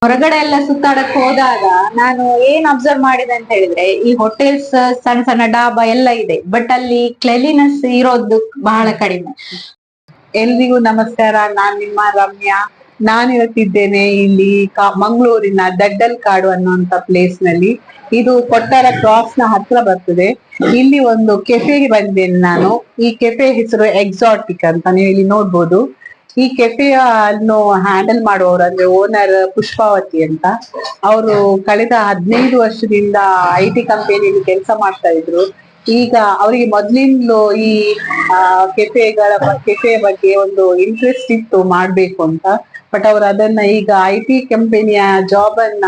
ಹೊರಗಡೆ ಎಲ್ಲ ಸುತ್ತಾಡಕ್ ಹೋದಾಗ ನಾನು ಏನ್ ಅಬ್ಸರ್ವ್ ಮಾಡಿದೆ ಅಂತ ಹೇಳಿದ್ರೆ, ಈ ಹೋಟೆಲ್ಸ್ ಸಣ್ಣ ಸಣ್ಣ ಡಾಬಾ ಎಲ್ಲ ಇದೆ, ಬಟ್ ಅಲ್ಲಿ ಕ್ಲೆಲಿನೆಸ್ ಇರೋದು ಬಹಳ ಕಡಿಮೆ. ಎಲ್ರಿಗೂ ನಮಸ್ಕಾರ. ನಾನ್ ನಿಮ್ಮ ರಮ್ಯಾ. ನಾನಿವತ್ತಿದ್ದೇನೆ ಇಲ್ಲಿ ಮಂಗಳೂರಿನ ದಡ್ಡಲ್ ಕಾಡು ಅನ್ನುವಂತ ಪ್ಲೇಸ್ ನಲ್ಲಿ. ಇದು ಕೊಟ್ಟಾರ ಕ್ರಾಸ್ ನ ಹತ್ರ ಬರ್ತದೆ. ಇಲ್ಲಿ ಒಂದು ಕೆಫೆಗೆ ಬಂದಿದ್ದೇನೆ ನಾನು. ಈ ಕೆಫೆ ಹೆಸರು ಎಕ್ಸಾಟಿಕ್ ಅಂತ ನೀವು ಇಲ್ಲಿ ನೋಡ್ಬೋದು. ಈ ಕೆಫೆಯ ಅನ್ನು ಹ್ಯಾಂಡಲ್ ಮಾಡುವವರು ಅಂದ್ರೆ ಓನರ್ ಪುಷ್ಪಾವತಿ ಅಂತ. ಅವರು ಕಳೆದ 15 ವರ್ಷದಿಂದ IT ಕಂಪನಿಯಲ್ಲಿ ಕೆಲಸ ಮಾಡ್ತಾ ಇದ್ರು. ಈಗ ಅವರಿಗೆ ಮೊದ್ಲಿಂದಲೂ ಈ ಕೆಫೆಯ ಬಗ್ಗೆ ಒಂದು ಇಂಟ್ರೆಸ್ಟ್ ಇತ್ತು ಮಾಡ್ಬೇಕು ಅಂತ. ಬಟ್ ಅವ್ರು ಅದನ್ನ ಈಗ IT ಕಂಪನಿಯ ಜಾಬ್ ಅನ್ನ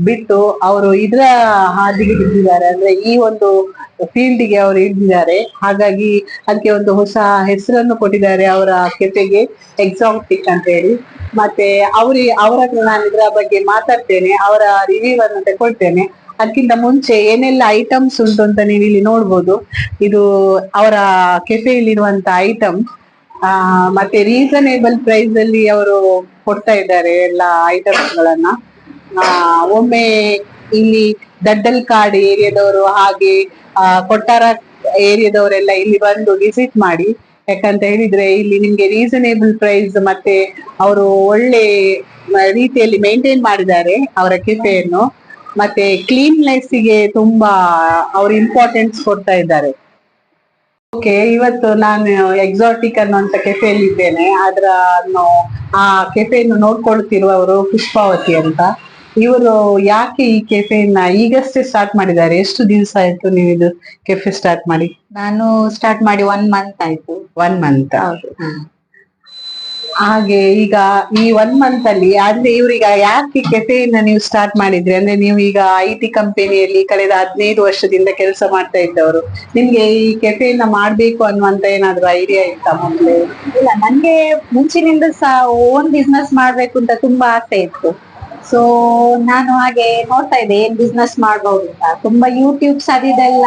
ಬಿಟ್ಟು ಅವರು ಇದರ ಹಾದಿಗೆ ಬಿದ್ದಿದ್ದಾರೆ, ಅಂದ್ರೆ ಈ ಒಂದು ಫೀಲ್ಡ್ಗೆ ಅವರು ಇಳಿದಿದ್ದಾರೆ. ಹಾಗಾಗಿ ಅದಕ್ಕೆ ಒಂದು ಹೊಸ ಹೆಸರನ್ನು ಕೊಟ್ಟಿದ್ದಾರೆ ಅವರ ಕೆಫೆಗೆ, ಎಕ್ಸಾಟಿಕ್ ಅಂತ ಹೇಳಿ. ಮತ್ತೆ ಅವರ ಹತ್ರ ನಾನು ಇದರ ಬಗ್ಗೆ ಮಾತಾಡ್ತೇನೆ, ಅವರ ರಿವ್ಯೂ ಅನ್ನು ತಗೊಳ್ತೇನೆ. ಅದಕ್ಕಿಂತ ಮುಂಚೆ ಏನೆಲ್ಲ ಐಟಮ್ಸ್ ಉಂಟು ಅಂತ ನೀವು ಇಲ್ಲಿ ನೋಡ್ಬೋದು. ಇದು ಅವರ ಕೆಫೆಯಲ್ಲಿರುವಂತ ಐಟಮ್. ಮತ್ತೆ ರೀಸನೇಬಲ್ ಪ್ರೈಸ್ ಅಲ್ಲಿ ಅವರು ಕೊಡ್ತಾ ಇದ್ದಾರೆ ಎಲ್ಲ ಐಟಮ್ಸ್ ಗಳನ್ನ. ಒಮ್ಮೆ ಇಲ್ಲಿ ದಡ್ಡಲ್ ಕಾಡು ಏರಿಯಾದವರು ಹಾಗೆ ಕೊಟ್ಟಾರ ಏರಿಯಾದವರೆಲ್ಲ ಇಲ್ಲಿ ಬಂದು ವಿಸಿಟ್ ಮಾಡಿ. ಯಾಕಂತ ಹೇಳಿದ್ರೆ ಇಲ್ಲಿ ನಿಮ್ಗೆ ರೀಸನೇಬಲ್ ಪ್ರೈಸ್ ಮತ್ತೆ ಅವರು ಒಳ್ಳೆ ರೀತಿಯಲ್ಲಿ ಮೇಂಟೈನ್ ಮಾಡಿದ್ದಾರೆ ಅವರ ಕೆಫೆಯನ್ನು. ಮತ್ತೆ ಕ್ಲೀನ್ನೆಸ್ ಗೆ ತುಂಬಾ ಅವರು ಇಂಪಾರ್ಟೆನ್ಸ್ ಕೊಡ್ತಾ ಇದ್ದಾರೆ. ಓಕೆ, ಇವತ್ತು ನಾನು ಎಕ್ಸಾಟಿಕ್ ಅನ್ನುವಂತ ಕೆಫೆಯಲ್ಲಿ ಇದ್ದೇನೆ. ಆ ಕೆಫೆಯನ್ನು ನೋಡ್ಕೊಳ್ತಿರುವವರು ಪುಷ್ಪಾವತಿ ಅಂತ. ಇವರು ಯಾಕೆ ಈ ಕೆಫೆಯನ್ನ ಈಗಷ್ಟೇ ಸ್ಟಾರ್ಟ್ ಮಾಡಿದ್ದಾರೆ? ಎಷ್ಟು ದಿವಸ ಆಯ್ತು ನೀವು ಇದು ಕೆಫೆ ಸ್ಟಾರ್ಟ್ ಮಾಡಿ? ನಾನು ಸ್ಟಾರ್ಟ್ ಮಾಡಿ 1 ಮಂತ್ ಆಯ್ತು. 1 ಮಂತ್. ಹಾಗೆ ಈಗ ಈ 1 ಮಂತ್ ಅಲ್ಲಿ ಅಂದ್ರೆ ಇವ್ರೀಗ ಯಾಕೆ ಕೆಫೆಯನ್ನ ನೀವು ಸ್ಟಾರ್ಟ್ ಮಾಡಿದ್ರಿ? ಅಂದ್ರೆ ನೀವು ಈಗ IT ಕಂಪನಿಯಲ್ಲಿ ಕಳೆದ 15 ವರ್ಷದಿಂದ ಕೆಲಸ ಮಾಡ್ತಾ ಇದ್ದವರು. ನಿಮ್ಗೆ ಈ ಕೆಫೆಯನ್ನ ಮಾಡ್ಬೇಕು ಅನ್ನುವಂತ ಏನಾದ್ರು ಐಡಿಯಾ ಇತ್ತಾ ಮೊದ್ಲೇ? ಇಲ್ಲ, ನನ್ಗೆ ಮುಂಚಿನಿಂದ ಸಹ ಓನ್ ಬಿಸ್ನೆಸ್ ಮಾಡ್ಬೇಕು ಅಂತ ತುಂಬಾ ಆಸೆ ಇತ್ತು. ಸೊ ನಾನು ಹಾಗೆ ನೋಡ್ತಾ ಇದ್ದೆ ಏನ್ ಬಿಸ್ನೆಸ್ ಮಾಡ್ಬೋದು ಅಂತ. ತುಂಬಾ ಯೂಟ್ಯೂಬ್ಸ್ ಅದೆಲ್ಲ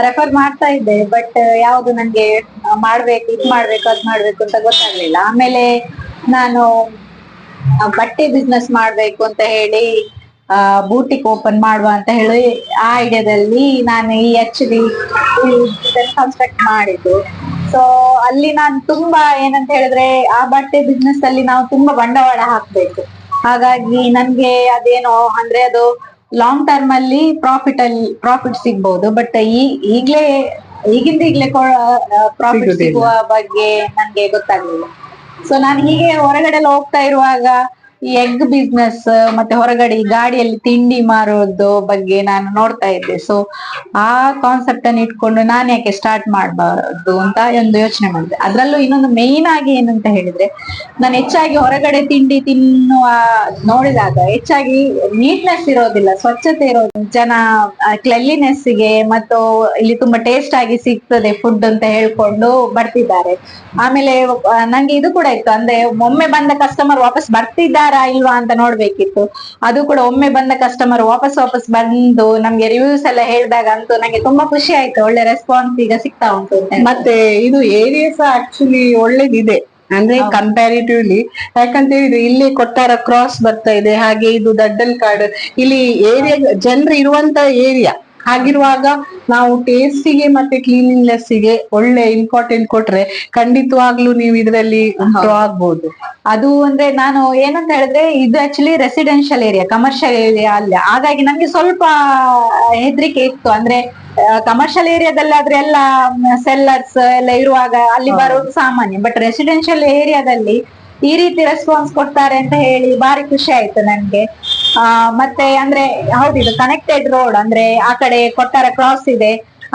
ರೆಫರ್ ಮಾಡ್ತಾ ಇದ್ದೆ, ಬಟ್ ಯಾವ್ದು ನನ್ಗೆ ಇದ್ ಮಾಡ್ಬೇಕು ಅದ್ ಮಾಡ್ಬೇಕು ಅಂತ ಗೊತ್ತಾಗ್ಲಿಲ್ಲ. ಆಮೇಲೆ ನಾನು ಬಟ್ಟೆ ಬಿಸ್ನೆಸ್ ಮಾಡ್ಬೇಕು ಅಂತ ಹೇಳಿ ಬೂಟಿಕ್ ಓಪನ್ ಮಾಡುವ ಅಂತ ಹೇಳಿ ಆ ಐಡಿಯಾದಲ್ಲಿ ನಾನು ಈ ಆಕ್ಚುಲಿ ಕನ್ಸ್ಟ್ರಕ್ಟ್ ಮಾಡಿದ್ದು. ಸೊ ಅಲ್ಲಿ ನಾನು ತುಂಬಾ ಏನಂತ ಹೇಳಿದ್ರೆ, ಆ ಬಟ್ಟೆ ಬಿಸ್ನೆಸ್ ಅಲ್ಲಿ ನಾವು ತುಂಬಾ ಬಂಡವಾಳ ಹಾಕ್ಬೇಕು. ಹಾಗಾಗಿ ನನ್ಗೆ ಅದೇನೋ ಅಂದ್ರೆ ಅದು ಲಾಂಗ್ ಟರ್ಮ್ ಅಲ್ಲಿ ಪ್ರಾಫಿಟ್ ಸಿಗ್ಬಹುದು, ಬಟ್ ಈಗಿಂದ ಪ್ರಾಫಿಟ್ ಸಿಗುವ ಬಗ್ಗೆ ನನ್ಗೆ ಗೊತ್ತಾಗ್ಲಿಲ್ಲ. ಸೊ ನಾನು ಹೀಗೆ ಹೊರಗಡೆ ಎಲ್ಲ ಹೋಗ್ತಾ ಇರುವಾಗ ಈ ಎಗ್ ಬಿಸ್ನೆಸ್ ಮತ್ತೆ ಹೊರಗಡೆ ಈ ಗಾಡಿಯಲ್ಲಿ ತಿಂಡಿ ಮಾರೋದು ಬಗ್ಗೆ ನಾನು ನೋಡ್ತಾ ಇದ್ದೆ. ಸೊ ಆ ಕಾನ್ಸೆಪ್ಟ್ ಅನ್ನು ಇಟ್ಕೊಂಡು ನಾನು ಯಾಕೆ ಸ್ಟಾರ್ಟ್ ಮಾಡಬಾರ್ದು ಅಂತ ಒಂದು ಯೋಚನೆ ಮಾಡಿದೆ. ಅದ್ರಲ್ಲೂ ಇನ್ನೊಂದು ಮೇನ್ ಆಗಿ ಏನಂತ ಹೇಳಿದ್ರೆ, ನಾನು ಹೆಚ್ಚಾಗಿ ಹೊರಗಡೆ ತಿಂಡಿ ತಿನ್ನುವ ನೋಡಿದಾಗ ಹೆಚ್ಚಾಗಿ ನೀಟ್ನೆಸ್ ಇರೋದಿಲ್ಲ, ಸ್ವಚ್ಛತೆ ಇರೋದಿಲ್ಲ. ಜನ ಕ್ಲೆನ್ಲಿನೆಸ್ ಗೆ ಮತ್ತು ಇಲ್ಲಿ ತುಂಬಾ ಟೇಸ್ಟ್ ಆಗಿ ಸಿಗ್ತದೆ ಫುಡ್ ಅಂತ ಹೇಳ್ಕೊಂಡು ಬರ್ತಿದ್ದಾರೆ. ಆಮೇಲೆ ನಂಗೆ ಇದು ಕೂಡ ಇತ್ತು, ಅಂದ್ರೆ ಒಮ್ಮೆ ಬಂದ ಕಸ್ಟಮರ್ ವಾಪಸ್ ಬರ್ತಿದ್ದಾರಾ ಇಲ್ವಾ ಅಂತ ನೋಡ್ಬೇಕಿತ್ತು. ಅದು ಕೂಡ ಒಮ್ಮೆ ಬಂದ ಕಸ್ಟಮರ್ ವಾಪಸ್ ಬಂದು ನಮ್ಗೆ ರಿವ್ಯೂಸ್ ಎಲ್ಲ ಹೇಳಿದಾಗ ಅಂತೂ ನಂಗೆ ತುಂಬಾ ಖುಷಿ ಆಯ್ತು. ಒಳ್ಳೆ ರೆಸ್ಪಾನ್ಸ್ ಈಗ ಸಿಗ್ತಾ ಉಂಟು. ಮತ್ತೆ ಇದು ಏರಿಯಾ ಸಹ ಆಕ್ಚುಲಿ ಒಳ್ಳೇದಿದೆ, ಅಂದ್ರೆ ಕಂಪ್ಯಾರಿಟಿವ್ಲಿ. ಯಾಕಂತ ಹೇಳಿದ್ರೆ ಇಲ್ಲಿ ಕೊಟ್ಟಾರ ಕ್ರಾಸ್ ಬರ್ತಾ ಇದೆ, ಹಾಗೆ ಇದು ದಡ್ಡಲ್ ಕಾಡು, ಇಲ್ಲಿ ಏರಿಯಾ ಜನರು ಇರುವಂತ ಏರಿಯಾ. ಹಾಗಿರುವಾಗ ನಾವು ಟೇಸ್ಟಿಗೆ ಮತ್ತೆ ಕ್ಲೀನ್ಲಿನೆಸ್ ಗೆ ಒಳ್ಳೆ ಇಂಪಾರ್ಟೆಂಟ್ ಕೊಟ್ರೆ ಖಂಡಿತವಾಗ್ಲೂ ನೀವು ಇದರಲ್ಲಿ ಇಂಪ್ರೂವ್ ಆಗ್ಬಹುದು. ಅದು ಅಂದ್ರೆ ನಾನು ಏನಂತ ಹೇಳಿದ್ರೆ, ಇದು actually residential area, commercial area ಅಲ್ಲ. ಹಾಗಾಗಿ ನಂಗೆ ಸ್ವಲ್ಪ ಹೆದರಿಕೆ ಇತ್ತು. ಅಂದ್ರೆ ಕಮರ್ಷಿಯಲ್ ಏರಿಯಾದಲ್ಲಾದ್ರೆ ಎಲ್ಲ ಸೆಲ್ಲರ್ಸ್ ಎಲ್ಲ ಇರುವಾಗ ಅಲ್ಲಿ ಬರೋದು ಸಾಮಾನ್ಯ, ಬಟ್ ರೆಸಿಡೆನ್ಷಿಯಲ್ ಏರಿಯಾದಲ್ಲಿ ಈ ರೀತಿ ರೆಸ್ಪಾನ್ಸ್ ಕೊಡ್ತಾರೆ ಅಂತ ಹೇಳಿ ಭಾರಿ ಖುಷಿ ಆಯ್ತು ನನ್ಗೆ. ಮತ್ತೆ ಅಂದ್ರೆ ಹೌದಿದು ಕನೆಕ್ಟೆಡ್ ರೋಡ್, ಅಂದ್ರೆ ಆ ಕಡೆ ಕೊಟ್ಟಾರ ಕ್ರಾಸ್ ಇದೆ,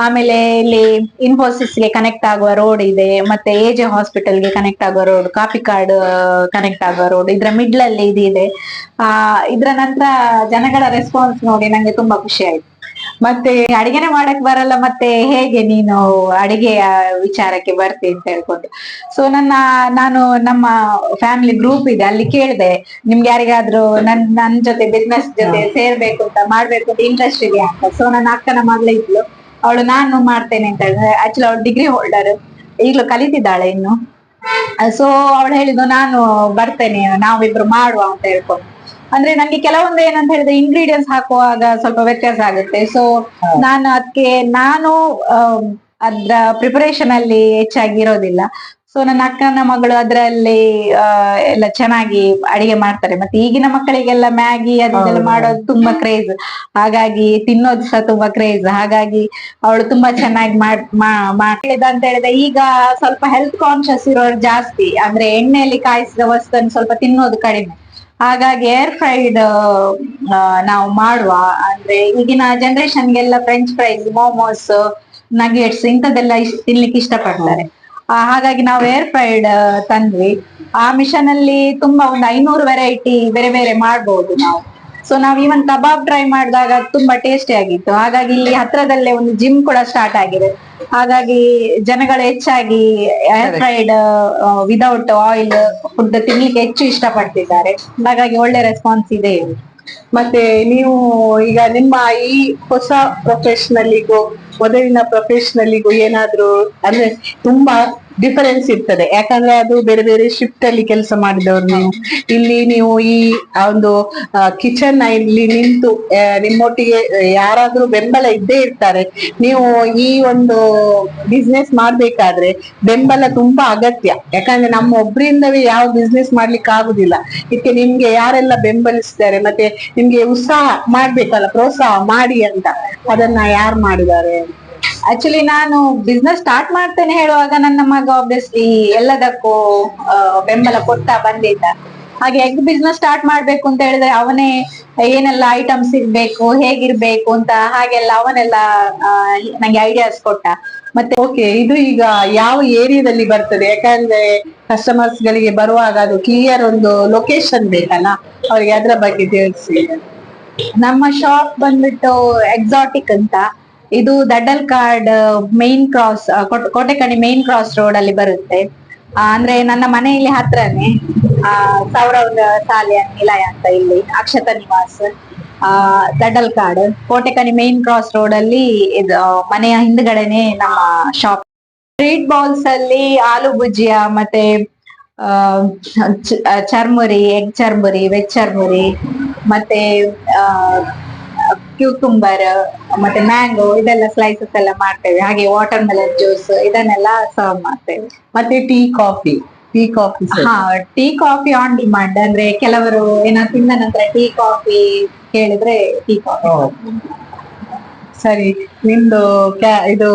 ಆಮೇಲೆ ಇಲ್ಲಿ ಇನ್ಫೋಸಿಸ್ ಗೆ ಕನೆಕ್ಟ್ ಆಗುವ ರೋಡ್ ಇದೆ, ಮತ್ತೆ AJ ಹಾಸ್ಪಿಟಲ್ ಗೆ ಕನೆಕ್ಟ್ ಆಗುವ ರೋಡ್, ಕಾಪಿಕಾಡ್ ಕನೆಕ್ಟ್ ಆಗುವ ರೋಡ್, ಇದ್ರ ಮಿಡ್ಲ್ ಅಲ್ಲಿ ಇದಿದೆ. ಇದ್ರ ನಂತರ ಜನಗಳ ರೆಸ್ಪಾನ್ಸ್ ನೋಡಿ ನಂಗೆ ತುಂಬಾ ಖುಷಿ ಆಯ್ತು. ಮತ್ತೆ ಅಡಿಗೆನೆ ಮಾಡಕ್ ಬರಲ್ಲ, ಮತ್ತೆ ಹೇಗೆ ನೀನು ಅಡಿಗೆಯ ವಿಚಾರಕ್ಕೆ ಬರ್ತಿ ಅಂತ ಹೇಳ್ಕೊಂಡು. ಸೊ ನಾನು ನಮ್ಮ ಫ್ಯಾಮಿಲಿ ಗ್ರೂಪ್ ಇದೆ, ಅಲ್ಲಿ ಕೇಳಿದೆ ನಿಮ್ಗೆ ಯಾರಿಗಾದ್ರೂ ನನ್ ಜೊತೆ ಬಿಸ್ನೆಸ್ ಜೊತೆ ಸೇರ್ಬೇಕು ಅಂತ ಮಾಡ್ಬೇಕು ಅಂತ ಇಂಟ್ರೆಸ್ಟ್ ಇದೆಯಾ ಅಂತ. ಸೊ ನನ್ನ ಅಕ್ಕನ ಮಗಳು ಇದ್ಲು, ಅವಳು ನಾನು ಮಾಡ್ತೇನೆ ಅಂತ ಹೇಳಿದ್ರೆ. ಆಕ್ಚುಲಿ ಅವಳು ಡಿಗ್ರಿ ಹೋಲ್ಡರ್, ಈಗ್ಲೂ ಕಲಿತಿದ್ದಾಳೆ ಇನ್ನು. ಸೊ ಅವಳು ಹೇಳಿದ್ದು ನಾನು ಬರ್ತೇನೆ, ನಾವಿಬ್ರು ಮಾಡುವ ಅಂತ ಹೇಳ್ಕೊಂಡು. ಅಂದ್ರೆ ನಂಗೆ ಕೆಲವೊಂದು ಏನಂತ ಹೇಳಿದ್ರೆ ಇಂಗ್ರೀಡಿಯೆಂಟ್ಸ್ ಹಾಕುವಾಗ ಸ್ವಲ್ಪ ವ್ಯತ್ಯಾಸ ಆಗುತ್ತೆ. ಸೊ ನಾನು ಅದಕ್ಕೆ ಅದ್ರ ಪ್ರಿಪರೇಷನ್ ಅಲ್ಲಿ ಹೆಚ್ಚಾಗಿ ಇರೋದಿಲ್ಲ. ಸೊ ನನ್ನ ಅಕ್ಕನ ಮಗಳು ಅದ್ರಲ್ಲಿ ಎಲ್ಲ ಚೆನ್ನಾಗಿ ಅಡಿಗೆ ಮಾಡ್ತಾರೆ. ಮತ್ತೆ ಈಗಿನ ಮಕ್ಕಳಿಗೆಲ್ಲ ಮ್ಯಾಗಿ ಅದೆಲ್ಲ ಮಾಡೋದು ತುಂಬಾ ಕ್ರೇಜ್, ಹಾಗಾಗಿ ತಿನ್ನೋದು ಸಹ ತುಂಬಾ ಕ್ರೇಜ್. ಹಾಗಾಗಿ ಅವಳು ತುಂಬಾ ಚೆನ್ನಾಗಿ ಮಾಡಿದ ಅಂತ ಹೇಳಿದ್ರೆ ಈಗ ಸ್ವಲ್ಪ ಹೆಲ್ತ್ ಕಾನ್ಶಿಯಸ್ ಇರೋರು ಜಾಸ್ತಿ, ಅಂದ್ರೆ ಎಣ್ಣೆಯಲ್ಲಿ ಕಾಯಿಸಿದ ವಸ್ತುವನ್ನು ಸ್ವಲ್ಪ ತಿನ್ನೋದು ಕಡಿಮೆ. ಹಾಗಾಗಿ ಏರ್ ಫ್ರೈಡ್ ನಾವು ಮಾಡುವ, ಅಂದ್ರೆ ಈಗಿನ ಜನರೇಷನ್ಗೆಲ್ಲ ಫ್ರೆಂಚ್ ಫ್ರೈಸ್, ಮೋಮೋಸ್, ನಗೆಟ್ಸ್ ಇಂಥದ್ದೆಲ್ಲ ತಿನ್ಲಿಕ್ಕೆ ಇಷ್ಟಪಡ್ತಾರೆ. ಹಾಗಾಗಿ ನಾವು ಏರ್ ಫ್ರೈಡ್ ತಂದ್ವಿ. ಆ ಮಿಷನ್ ಅಲ್ಲಿ ತುಂಬಾ ಒಂದು 500 ವೆರೈಟಿ ಬೇರೆ ಬೇರೆ ಮಾಡ್ಬೋದು ನಾವು. ಸೊ ನಾವ್ ಈವನ್ ಕಬಾಬ್ ಟ್ರೈ ಮಾಡಿದಾಗ ತುಂಬಾ ಟೇಸ್ಟಿ ಆಗಿತ್ತು. ಹಾಗಾಗಿ ಇಲ್ಲಿ ಹತ್ರದಲ್ಲೇ ಒಂದು ಜಿಮ್ ಕೂಡ ಸ್ಟಾರ್ಟ್ ಆಗಿದೆ. ಹಾಗಾಗಿ ಜನಗಳು ಹೆಚ್ಚಾಗಿ air fried without oil food ತಿನ್ಲಿಕ್ಕೆ ಹೆಚ್ಚು ಇಷ್ಟಪಡ್ತಿದ್ದಾರೆ. ಹಾಗಾಗಿ ಒಳ್ಳೆ ರೆಸ್ಪಾನ್ಸ್ ಇದೆ. ಮತ್ತೆ ನೀವು ಈಗ ನಿಮ್ಮ ಈ ಹೊಸ ಪ್ರೊಫೆಷನಲ್ಲಿಗೂ ಮೊದಲಿನ ಪ್ರೊಫೆಷನಲ್ಲಿಗೂ ಏನಾದ್ರೂ ಅಂದ್ರೆ ತುಂಬಾ ಡಿಫರೆನ್ಸ್ ಇರ್ತದೆ, ಯಾಕಂದ್ರೆ ಅದು ಬೇರೆ ಬೇರೆ ಶಿಫ್ಟ್ ಅಲ್ಲಿ ಕೆಲಸ ಮಾಡಿದವರು ನೀವು. ಇಲ್ಲಿ ನೀವು ಈ ಒಂದು ಕಿಚನ್ ಇಲ್ಲಿ ನಿಂತು ನಿಮ್ಮೊಟ್ಟಿಗೆ ಯಾರಾದ್ರೂ ಬೆಂಬಲ ಇದ್ದೇ ಇರ್ತಾರೆ. ನೀವು ಈ ಒಂದು ಬಿಸ್ನೆಸ್ ಮಾಡ್ಬೇಕಾದ್ರೆ ಬೆಂಬಲ ತುಂಬಾ ಅಗತ್ಯ, ಯಾಕಂದ್ರೆ ನಮ್ಮ ಒಬ್ಬರಿಂದವೇ ಯಾವ ಬಿಸ್ನೆಸ್ ಮಾಡ್ಲಿಕ್ಕೆ ಆಗುದಿಲ್ಲ. ಇದಕ್ಕೆ ನಿಮ್ಗೆ ಯಾರೆಲ್ಲ ಬೆಂಬಲಿಸಿದ್ದಾರೆ, ಮತ್ತೆ ನಿಮ್ಗೆ ಉತ್ಸಾಹ ಮಾಡ್ಬೇಕಲ್ಲ, ಪ್ರೋತ್ಸಾಹ ಮಾಡಿ ಅಂತ, ಅದನ್ನ ಯಾರು ಮಾಡಿದ್ದಾರೆ? ಆಕ್ಚುಲಿ ನಾನು ಬಿಸ್ನೆಸ್ ಸ್ಟಾರ್ಟ್ ಮಾಡ್ತೇನೆ ಹೇಳುವಾಗ ನನ್ನ ಮಗ ಆಬ್ವಿಯಸ್ಲಿ ಎಲ್ಲದಕ್ಕೂ ಬೆಂಬಲ ಕೊಡ್ತಾ ಬಂದಿದ್ದ. ಹಾಗೆ ಎಗ್ ಬಿಸ್ನೆಸ್ ಸ್ಟಾರ್ಟ್ ಮಾಡ್ಬೇಕು ಅಂತ ಹೇಳಿದ್ರೆ ಅವನೇ ಏನೆಲ್ಲ ಐಟಮ್ಸ್ ಇರ್ಬೇಕು, ಹೇಗಿರ್ಬೇಕು ಅಂತ ಹಾಗೆಲ್ಲ ಅವನೆಲ್ಲ ನಂಗೆ ಐಡಿಯಾಸ್ ಕೊಟ್ಟ. ಮತ್ತೆ ಓಕೆ, ಇದು ಈಗ ಯಾವ ಏರಿಯಾದಲ್ಲಿ ಬರ್ತದೆ? ಯಾಕಂದ್ರೆ ಕಸ್ಟಮರ್ಸ್ ಗಳಿಗೆ ಬರುವಾಗ ಅದು ಕ್ಲಿಯರ್ ಒಂದು ಲೊಕೇಶನ್ ಬೇಕಲ್ಲ, ಅವ್ರಿಗೆ ಅದ್ರ ಬಗ್ಗೆ ತಿಳಿಸಿ. ನಮ್ಮ ಶಾಪ್ ಬಂದ್ಬಿಟ್ಟು ಎಕ್ಸಾಟಿಕ್ ಅಂತ, ಇದು Dadalkad main cross, Kotekani main cross road ಅಲ್ಲಿ ಬರುತ್ತೆ. ಅಂದ್ರೆ ನನ್ನ ಮನೆಯಲ್ಲಿ ಹತ್ರನೇ ಸೌರವ್ ಶಾಲೆ ನಿಲಯ ಅಂತ, ಇಲ್ಲಿ Akshata Nivas, Dadalkad, Kotekani main cross road ಅಲ್ಲಿ ಇದು ಮನೆಯ ಹಿಂದ್ಗಡೆನೆ ನಮ್ಮ ಶಾಪ್. ಸ್ಟ್ರೀಟ್ ಬಾಲ್ಸ್ ಅಲ್ಲಿ ಆಲೂ ಭುಜಿಯಾ, ಮತ್ತೆ ಚರ್ಮುರಿ, ಎಗ್ ಚರ್ಮುರಿ, ವೆಜ್ ಚರ್ಮುರಿ, ಮತ್ತೆ ಕ್ಯೂಕುಂಬರ್, ಮತ್ತೆ ಮ್ಯಾಂಗೋ, ಇದೆಲ್ಲ ಸ್ಲೈಸಸ್ ಎಲ್ಲ ಮಾಡ್ತೇವೆ. ಹಾಗೆ ವಾಟರ್ ಮೆಲನ್ ಜ್ಯೂಸ್ ಇದನ್ನೆಲ್ಲ ಸರ್ವ್ ಮಾಡ್ತೇವೆ. ಮತ್ತೆ ಟೀ ಕಾಫಿ ಹಾ, ಟೀ ಕಾಫಿ ಆನ್ ಡಿಮಾಂಡ್. ಅಂದ್ರೆ ಕೆಲವರು ಏನಾದ್ರು ತಿಂದ ನಂತರ ಟೀ ಕಾಫಿ ಕೇಳಿದ್ರೆ ಟೀ ಕಾಫಿ. ಸರಿ, ನಿಮ್ದು ಇದು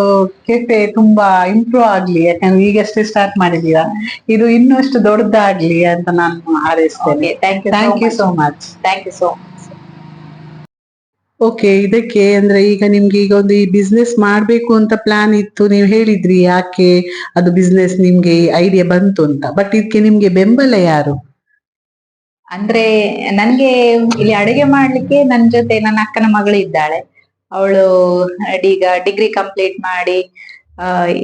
ಕೆಫೆ ತುಂಬಾ ಇಂಪ್ರೂವ್ ಆಗ್ಲಿ, ಯಾಕಂದ್ರೆ ಈಗಷ್ಟೇ ಸ್ಟಾರ್ಟ್ ಮಾಡಿದೀರಾ. ಇದು ಇನ್ನಷ್ಟು ದೊಡ್ಡದಾಗ್ಲಿ ಅಂತ ನಾನು ಹಾರೈಸ್ತೇನೆ. Thank you so much. Thank you so much. Okay, ಇದಕ್ಕೆ ಅಂದ್ರೆ ಈಗ ನಿಮ್ಗೆ ಈಗ ಒಂದು ಈ ಬಿಸ್ನೆಸ್ ಮಾಡ್ಬೇಕು ಅಂತ ಪ್ಲಾನ್ ಇತ್ತು, ನೀವು ಹೇಳಿದ್ರಿ ಯಾಕೆ ಅದು ಬಿಸ್ನೆಸ್ ನಿಮ್ಗೆ ಐಡಿಯಾ ಬಂತು ಅಂತ. ಬಟ್ ಇದಕ್ಕೆ ನಿಮ್ಗೆ ಬೆಂಬಲ ಯಾರು? ಅಂದ್ರೆ ನನ್ಗೆ ಇಲ್ಲಿ ಅಡುಗೆ ಮಾಡ್ಲಿಕ್ಕೆ ನನ್ ಜೊತೆ ನನ್ನ ಅಕ್ಕನ ಮಗಳು ಇದ್ದಾಳೆ. ಅವಳು ಈಗ ಡಿಗ್ರಿ ಕಂಪ್ಲೀಟ್ ಮಾಡಿ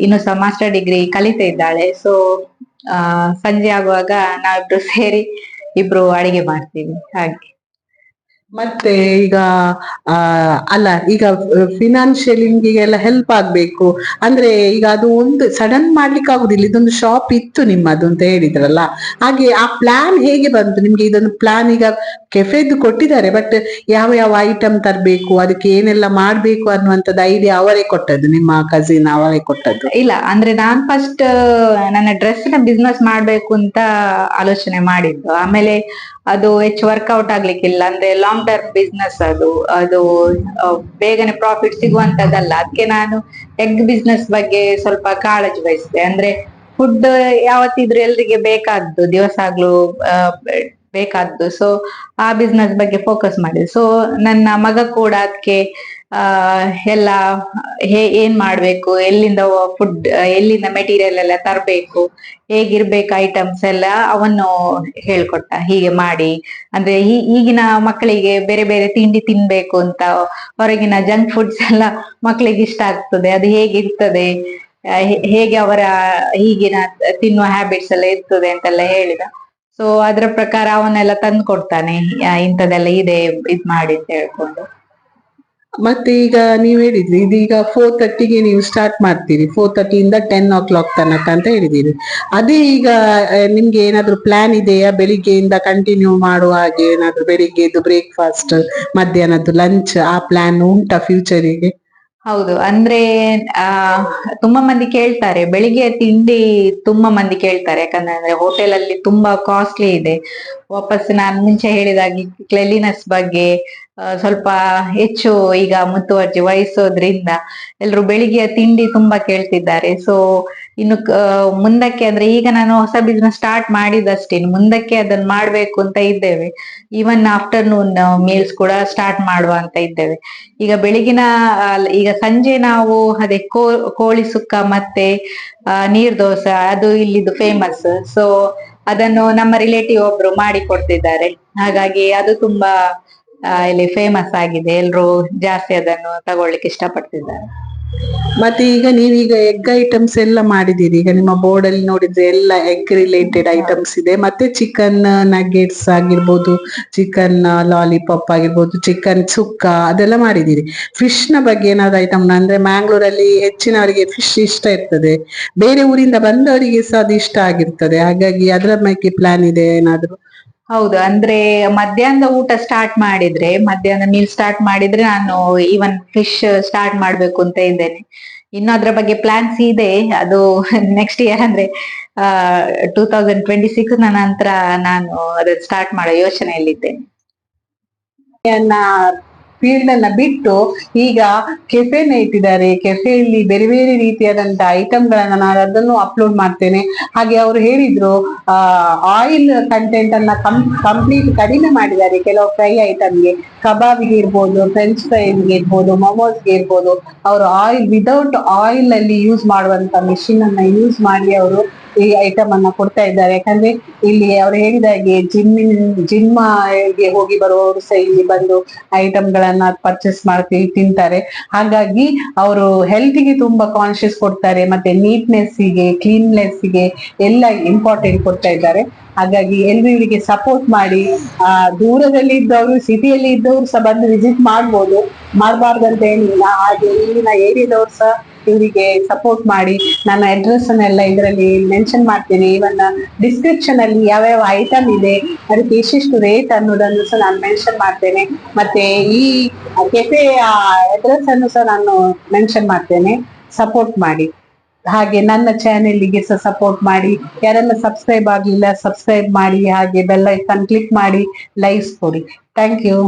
ಇನ್ನು ಸಹ ಮಾಸ್ಟರ್ ಡಿಗ್ರಿ ಕಲಿತಾ ಇದ್ದಾಳೆ. ಸೊ ಸಂಜೆ ಆಗುವಾಗ ನಾವಿಬ್ರು ಸೇರಿ ಇಬ್ರು ಅಡಿಗೆ ಮಾಡ್ತೀವಿ. ಹಾಗೆ ಮತ್ತೆ ಈಗ ಅಲ್ಲ, ಈಗ ಫಿನಾನ್ಷಿಯಲಿ ನಿಮ್ಗೆಲ್ಲ ಹೆಲ್ಪ್ ಆಗ್ಬೇಕು ಅಂದ್ರೆ ಈಗ ಅದು ಒಂದು ಸಡನ್ ಮಾಡ್ಲಿಕ್ಕೆ ಆಗುದಿಲ್ಲ. ಇದೊಂದು ಶಾಪ್ ಇತ್ತು ನಿಮ್ಮದು ಅಂತ ಹೇಳಿದ್ರಲ್ಲ, ಹಾಗೆ ಆ ಪ್ಲಾನ್ ಹೇಗೆ ಬಂತು ನಿಮ್ಗೆ? ಇದೊಂದು ಪ್ಲಾನ್ ಈಗ ಕೆಫೆದು ಕೊಟ್ಟಿದ್ದಾರೆ, ಬಟ್ ಯಾವ ಯಾವ ಐಟಮ್ ತರಬೇಕು, ಅದಕ್ಕೆ ಏನೆಲ್ಲ ಮಾಡ್ಬೇಕು ಅನ್ನುವಂಥದ್ದು ಐಡಿಯಾ ಅವರೇ ಕೊಟ್ಟದ್ದು, ನಿಮ್ಮ ಕಸಿನ್ ಅವರೇ ಕೊಟ್ಟದ್ದು? ಇಲ್ಲ, ಅಂದ್ರೆ ನಾನ್ ಫಸ್ಟ್ ನನ್ನ ಡ್ರೆಸ್ ನ ಬಿಸ್ನೆಸ್ ಮಾಡ್ಬೇಕು ಅಂತ ಆಲೋಚನೆ ಮಾಡಿದ್ದು. ಆಮೇಲೆ ಅದು ಹೆಚ್ಚು ವರ್ಕೌಟ್ ಆಗ್ಲಿಕ್ಕಿಲ್ಲ. ಅಂದ್ರೆ ಲಾಂಗ್ ಟರ್ಮ್ ಬಿಸ್ನೆಸ್ ಅದು ಅದು ಬೇಗನೆ ಪ್ರಾಫಿಟ್ ಸಿಗುವಂತದ್ದಲ್ಲ. ಅದಕ್ಕೆ ನಾನು ಎಗ್ ಬಿಸ್ನೆಸ್ ಬಗ್ಗೆ ಸ್ವಲ್ಪ ಕಾಳಜಿ ವಹಿಸಿದೆ. ಅಂದ್ರೆ ಫುಡ್ ಯಾವತ್ತಿದ್ರು ಎಲ್ರಿಗೆ ಬೇಕಾದ್ದು, ದಿವಸಾಗ್ಲೂ ಬೇಕಾದ್ದು. ಸೊ ಆ ಬಿಸ್ನೆಸ್ ಬಗ್ಗೆ ಫೋಕಸ್ ಮಾಡಿದೆ. ಸೊ ನನ್ನ ಮಗ ಕೂಡ ಅದಕ್ಕೆ ಎಲ್ಲ ಏನ್ ಮಾಡ್ಬೇಕು, ಎಲ್ಲಿಂದ ಫುಡ್, ಎಲ್ಲಿಂದ ಮೆಟೀರಿಯಲ್ ಎಲ್ಲ ತರಬೇಕು, ಹೇಗಿರ್ಬೇಕು ಐಟಮ್ಸ್ ಎಲ್ಲ ಅವನ್ನು ಹೇಳ್ಕೊಟ್ಟ. ಹೀಗೆ ಮಾಡಿ, ಅಂದ್ರೆ ಈಗಿನ ಮಕ್ಕಳಿಗೆ ಬೇರೆ ಬೇರೆ ತಿಂಡಿ ತಿನ್ಬೇಕು ಅಂತ, ಹೊರಗಿನ ಜಂಕ್ ಫುಡ್ಸ್ ಎಲ್ಲ ಮಕ್ಕಳಿಗೆ ಇಷ್ಟ ಆಗ್ತದೆ, ಅದು ಹೇಗಿರ್ತದೆ, ಹೇಗೆ ಅವರ ಈಗಿನ ತಿನ್ನುವ ಹ್ಯಾಬಿಟ್ಸ್ ಎಲ್ಲ ಇರ್ತದೆ ಅಂತೆಲ್ಲ ಹೇಳಿದ. ಸೊ ಅದ್ರ ಪ್ರಕಾರ ಅವನ್ನೆಲ್ಲ ತಂದು ಕೊಡ್ತಾನೆ, ಇಂಥದೆಲ್ಲ ಇದೆ ಇದ್ ಮಾಡಿ ಅಂತ ಹೇಳ್ಕೊಂಡು. ಮತ್ತೆ ಈಗ ನೀವ್ ಹೇಳಿದ್ರಿ ಇದೀಗ 4:30ಗೆ ನೀವು ಸ್ಟಾರ್ಟ್ ಮಾಡ್ತೀರಿ, 4:30 ಇಂದ 10 o'clock ತನಕ ಅಂತ ಹೇಳಿದಿರಿ. ಅದೇ ಈಗ ನಿಮ್ಗೆ ಏನಾದ್ರು ಪ್ಲಾನ್ ಇದೆಯಾ ಬೆಳಿಗ್ಗೆಯಿಂದ ಕಂಟಿನ್ಯೂ ಮಾಡುವ ಹಾಗೆ? ಏನಾದ್ರು ಬೆಳಿಗ್ಗೆದು ಬ್ರೇಕ್ಫಾಸ್ಟ್, ಮಧ್ಯಾಹ್ನದ್ದು ಲಂಚ್, ಆ ಪ್ಲಾನ್ ಉಂಟಾ ಫ್ಯೂಚರಿಗೆ? ಹೌದು, ಅಂದ್ರೆ ಆ ತುಂಬಾ ಮಂದಿ ಕೇಳ್ತಾರೆ, ಬೆಳಿಗ್ಗೆ ತಿಂಡಿ ತುಂಬಾ ಮಂದಿ ಕೇಳ್ತಾರೆ. ಯಾಕಂದ್ರೆ ಹೋಟೆಲ್ ಅಲ್ಲಿ ತುಂಬಾ ಕಾಸ್ಟ್ಲಿ ಇದೆ. ವಾಪಸ್ ನಾನು ಮುಂಚೆ ಹೇಳಿದಾಗೆ ಕ್ಲೆಲಿನೆಸ್ ಬಗ್ಗೆ ಸ್ವಲ್ಪ ಹೆಚ್ಚು ಈಗ ಮುತುವರ್ಜಿ ವಹಿಸೋದ್ರಿಂದ ಎಲ್ರು ಬೆಳಿಗ್ಗೆಯ ತಿಂಡಿ ತುಂಬಾ ಕೇಳ್ತಿದ್ದಾರೆ. ಸೊ ಇನ್ನು ಮುಂದಕ್ಕೆ ಅಂದ್ರೆ ಈಗ ನಾನು ಹೊಸ ಬಿಸ್ನೆಸ್ ಸ್ಟಾರ್ಟ್ ಮಾಡಿದಷ್ಟೇ, ಇನ್ನು ಮುಂದಕ್ಕೆ ಅದನ್ನ ಮಾಡ್ಬೇಕು ಅಂತ ಇದ್ದೇವೆ. ಈವನ್ ಆಫ್ಟರ್ನೂನ್ ಮೀಲ್ಸ್ ಕೂಡ ಸ್ಟಾರ್ಟ್ ಮಾಡುವ ಅಂತ ಇದ್ದೇವೆ. ಈಗ ಬೆಳಿಗಿನ ಈಗ ಸಂಜೆ ನಾವು ಅದೇ ಕೋಳಿ ಸುಕ್ಕ ಮತ್ತೆ ನೀರ್ ದೋಸೆ, ಅದು ಇಲ್ಲಿದು ಫೇಮಸ್. ಸೊ ಅದನ್ನು ನಮ್ಮ ರಿಲೇಟಿವ್ ಒಬ್ರು ಮಾಡಿ ಕೊಡ್ತಿದ್ದಾರೆ. ಹಾಗಾಗಿ ಅದು ತುಂಬಾ ಇಲ್ಲಿ ಫೇಮಸ್ ಆಗಿದೆ, ಎಲ್ರು ಜಾಸ್ತಿ ಅದನ್ನು ತಗೊಳ್ಳಿಕ್ಕೆ ಇಷ್ಟಪಡ್ತಿದ್ದಾರೆ. ಮತ್ತೆ ಈಗ ನೀವೀಗ ಎಗ್ ಐಟಮ್ಸ್ ಎಲ್ಲ ಮಾಡಿದೀರಿ. ಈಗ ನಿಮ್ಮ ಬೋರ್ಡ್ ಅಲ್ಲಿ ನೋಡಿದ್ರೆ ಎಲ್ಲ ಎಗ್ ರಿಲೇಟೆಡ್ ಐಟಮ್ಸ್ ಇದೆ. ಮತ್ತೆ ಚಿಕನ್ ನಗೆಟ್ಸ್ ಆಗಿರ್ಬೋದು, ಚಿಕನ್ ಲಾಲಿಪಾಪ್ ಆಗಿರ್ಬೋದು, ಚಿಕನ್ ಸುಕ್ಕ ಅದೆಲ್ಲ ಮಾಡಿದೀರಿ. ಫಿಶ್ ನ ಬಗ್ಗೆ ಏನಾದ್ರು ಐಟಮ್? ಅಂದ್ರೆ ಮ್ಯಾಂಗ್ಳೂರಲ್ಲಿ ಹೆಚ್ಚಿನವರಿಗೆ ಫಿಶ್ ಇಷ್ಟ ಇರ್ತದೆ, ಬೇರೆ ಊರಿಂದ ಬಂದವರಿಗೆ ಸಹ ಅದು ಇಷ್ಟ ಆಗಿರ್ತದೆ. ಹಾಗಾಗಿ ಅದರ ಬಗ್ಗೆ ಪ್ಲಾನ್ ಇದೆ ಏನಾದ್ರು? ಹೌದು, ಅಂದ್ರೆ ಮಧ್ಯಾಹ್ನದ ಊಟ ಸ್ಟಾರ್ಟ್ ಮಾಡಿದ್ರೆ, ಮಧ್ಯಾಹ್ನ ಮೀಲ್ ಸ್ಟಾರ್ಟ್ ಮಾಡಿದ್ರೆ ನಾನು ಈವನ್ ಫಿಶ್ ಸ್ಟಾರ್ಟ್ ಮಾಡ್ಬೇಕು ಅಂತ ಇದ್ದೇನೆ. ಇನ್ನು ಅದ್ರ ಬಗ್ಗೆ ಪ್ಲಾನ್ಸ್ ಇದೆ. ಅದು ನೆಕ್ಸ್ಟ್ ಇಯರ್ ಅಂದ್ರೆ 2026 ನಂತರ ನಾನು ಅದನ್ನ ಸ್ಟಾರ್ಟ್ ಮಾಡೋ ಯೋಚನೆಯಲ್ಲಿದ್ದೇನೆ. ಫೀಲ್ಡ್ ಅನ್ನ ಬಿಟ್ಟು ಈಗ ಕೆಫೆನ ಇಟ್ಟಿದ್ದಾರೆ. ಕೆಫೆಯಲ್ಲಿ ಬೇರೆ ಬೇರೆ ರೀತಿಯಾದಂತ ಐಟಮ್ ಗಳನ್ನ ನಾನು ಅದನ್ನು ಅಪ್ಲೋಡ್ ಮಾಡ್ತೇನೆ. ಹಾಗೆ ಅವರು ಹೇಳಿದ್ರು ಆಯಿಲ್ ಕಂಟೆಂಟ್ ಅನ್ನ ಕಂಪ್ಲೀಟ್ ಕಡಿಮೆ ಮಾಡಿದ್ದಾರೆ ಕೆಲವು ಫ್ರೈ ಐಟಮ್ಗೆ, ಕಬಾಬ್ಗೆ ಇರ್ಬೋದು, ಫ್ರೆಂಚ್ ಫ್ರೈಸ್ಗೆ ಇರ್ಬೋದು, ಮೊಮೋಸ್ಗೆ ಇರ್ಬೋದು. ಅವರು ಆಯಿಲ್ ವಿದೌಟ್ ಆಯಿಲ್ ಅಲ್ಲಿ ಯೂಸ್ ಮಾಡುವಂತ ಮೆಷಿನ್ ಅನ್ನ ಯೂಸ್ ಮಾಡಿ ಅವರು ಈ ಐಟಮ್ ಅನ್ನ ಕೊಡ್ತಾ ಇದ್ದಾರೆ. ಯಾಕಂದ್ರೆ ಇಲ್ಲಿ ಅವ್ರು ಹೇಳಿದ ಹಾಗೆ ಜಿಮ್ಗೆ ಹೋಗಿ ಬರುವವರು ಸಹ ಇಲ್ಲಿ ಬಂದು ಐಟಮ್ ಗಳನ್ನ ಪರ್ಚೇಸ್ ಮಾಡ್ತೀವಿ, ತಿಂತಾರೆ. ಹಾಗಾಗಿ ಅವರು ಹೆಲ್ತ್ಗೆ ತುಂಬಾ ಕಾನ್ಶಿಯಸ್ ಕೊಡ್ತಾರೆ, ಮತ್ತೆ ನೀಟ್ನೆಸ್ಸಿಗೆ, ಕ್ಲೀನ್ನೆಸ್ಸಿಗೆ ಎಲ್ಲ ಇಂಪಾರ್ಟೆಂಟ್ ಕೊಡ್ತಾ ಇದ್ದಾರೆ. ಹಾಗಾಗಿ ಎಲ್ರು ಇವರಿಗೆ ಸಪೋರ್ಟ್ ಮಾಡಿ. ದೂರದಲ್ಲಿ ಇದ್ದವರು, ಸಿಟಿಯಲ್ಲಿ ಇದ್ದವರು ಸಹ ಬಂದು ವಿಸಿಟ್ ಮಾಡ್ಬೋದು, ಮಾಡಬಾರ್ದಂತ ಏನಿಲ್ಲ. ಹಾಗೆ ಇಲ್ಲಿನ ಏರಿಯಾದವ್ರು ಸಹ ಇವರಿಗೆ ಸಪೋರ್ಟ್ ಮಾಡಿ. ನನ್ನ ಅಡ್ರೆಸ್ ಅನ್ನೆಲ್ಲ ಇದರಲ್ಲಿ ಮೆನ್ಷನ್ ಮಾಡ್ತೇನೆ. ಇವನ್ ಡಿಸ್ಕ್ರಿಪ್ಷನ್ ಅಲ್ಲಿ ಯಾವ್ಯಾವ ಐಟಮ್ ಇದೆ, ಅದಕ್ಕೆ ಎಷ್ಟೆಷ್ಟು ರೇಟ್ ಅನ್ನೋದನ್ನು ಸಹ ನಾನು ಮೆನ್ಷನ್ ಮಾಡ್ತೇನೆ. ಮತ್ತೆ ಈ ಕೆಫೆ ಅಡ್ರೆಸ್ ಅನ್ನು ಸಹ ನಾನು ಮೆನ್ಷನ್ ಮಾಡ್ತೇನೆ. ಸಪೋರ್ಟ್ ಮಾಡಿ. ಹಾಗೆ ನನ್ನ ಚಾನೆಲ್ಗೆ ಸಹ ಸಪೋರ್ಟ್ ಮಾಡಿ. ಯಾರೆಲ್ಲ ಸಬ್ಸ್ಕ್ರೈಬ್ ಆಗ್ಲಿಲ್ಲ ಸಬ್ಸ್ಕ್ರೈಬ್ ಮಾಡಿ, ಹಾಗೆ ಬೆಲ್ ಐಕಾನ್ ಕ್ಲಿಕ್ ಮಾಡಿ ಲೈಕ್ಸ್ ಕೊಡಿ. Thank you.